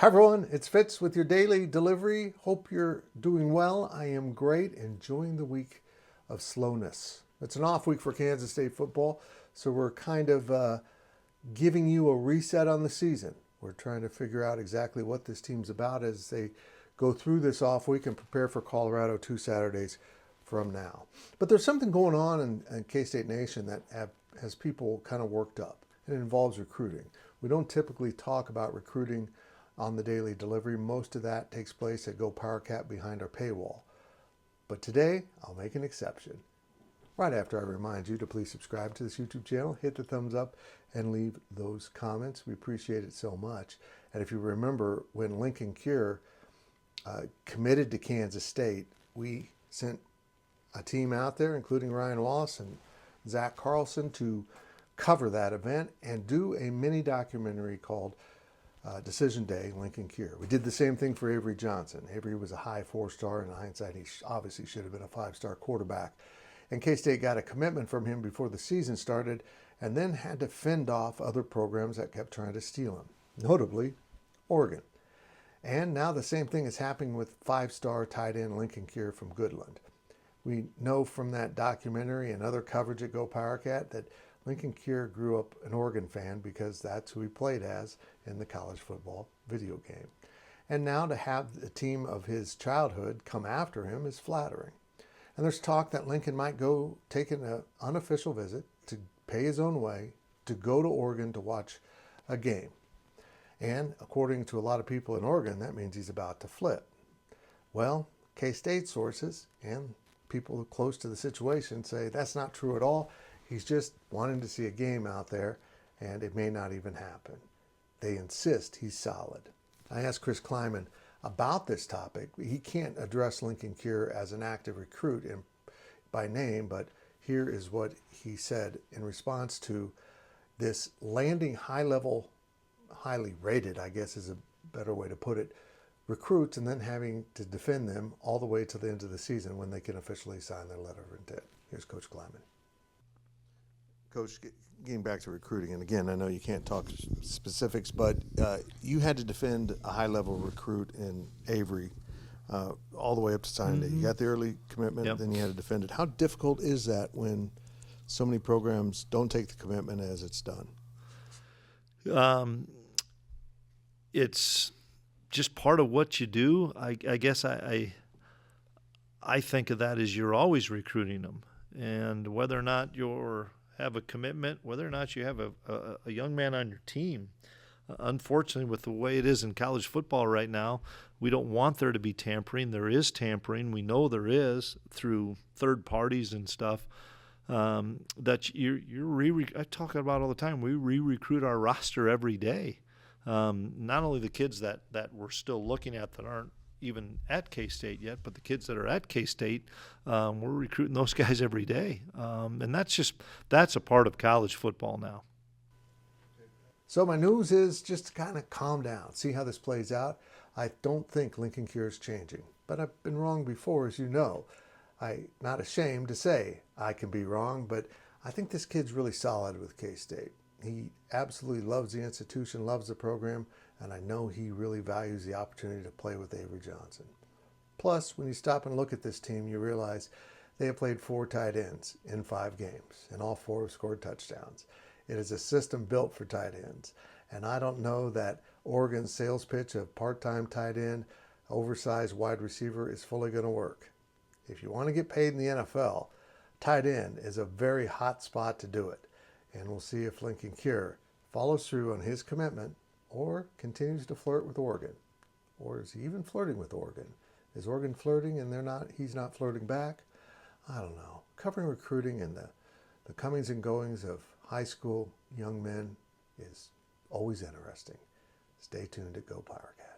Hi everyone, it's Fitz with your daily delivery. Hope you're doing well. I am great, enjoying the week of slowness. It's an off week for Kansas State football, so we're kind of giving you a reset on the season. We're trying to figure out exactly what this team's about as they go through this off week and prepare for Colorado 2 Saturdays from now. But there's something going on in K-State Nation that has people kind of worked up, and it involves recruiting. We don't typically talk about recruiting on the daily delivery. Most of that takes place at GoPowercat behind our paywall. But today, I'll make an exception. Right after I remind you to please subscribe to this YouTube channel, hit the thumbs up, and leave those comments. We appreciate it so much. And if you remember, when Linkon Cure committed to Kansas State, we sent a team out there, including Ryan Wallace and Zach Carlson, to cover that event and do a mini documentary called Decision Day, Linkon Cure. We did the same thing for Avery Johnson. Avery was a high 4-star. In hindsight, he obviously should have been a 5-star quarterback. And K-State got a commitment from him before the season started and then had to fend off other programs that kept trying to steal him, notably Oregon. And now the same thing is happening with 5-star tight end Linkon Cure from Goodland. We know from that documentary and other coverage at GoPowercat that Linkon Cure grew up an Oregon fan because that's who he played as in the college football video game. And now to have the team of his childhood come after him is flattering. And there's talk that Linkon might go take an unofficial visit to pay his own way to go to Oregon to watch a game. And according to a lot of people in Oregon, that means he's about to flip. Well, K-State sources and people close to the situation say that's not true at all. He's just wanting to see a game out there, and it may not even happen. They insist he's solid. I asked Chris Klieman about this topic. He can't address Linkon Cure as an active recruit by name, but here is what he said in response to this landing high-level, highly rated, I guess is a better way to put it, recruits and then having to defend them all the way to the end of the season when they can officially sign their letter of intent. Here's Coach Klieman. Coach, getting back to recruiting, and again, I know you can't talk specifics, but you had to defend a high-level recruit in Avery all the way up to signing day. You got the early commitment, then you had to defend it. How difficult is that when so many programs don't take the commitment as it's done? It's just part of what you do. I guess I think of that as you're always recruiting them, and whether or not you're have a commitment, whether or not you have a young man on your team. Unfortunately, with the way it is in college football right now, we don't want there to be tampering. There is tampering. We know there is through third parties and stuff. That I talk about all the time. We re-recruit our roster every day. Not only the kids that we're still looking at that aren't even at K-State yet, but the kids that are at K-State, we're recruiting those guys every day. And that's a part of college football now. So my news is just to kind of calm down, see how this plays out. I don't think Linkon Cure is changing, but I've been wrong before, as you know. I'm not ashamed to say I can be wrong, but I think this kid's really solid with K-State. He absolutely loves the institution, loves the program, and I know he really values the opportunity to play with Avery Johnson. Plus, when you stop and look at this team, you realize they have played 4 tight ends in 5 games, and all 4 have scored touchdowns. It is a system built for tight ends, and I don't know that Oregon's sales pitch of part-time tight end, oversized wide receiver is fully going to work. If you want to get paid in the NFL, tight end is a very hot spot to do it, and we'll see if Linkon Cure follows through on his commitment or continues to flirt with Oregon. Or is he even flirting with Oregon? Is Oregon flirting and he's not flirting back? I don't know. Covering recruiting and the comings and goings of high school young men is always interesting. Stay tuned at GoPowercat.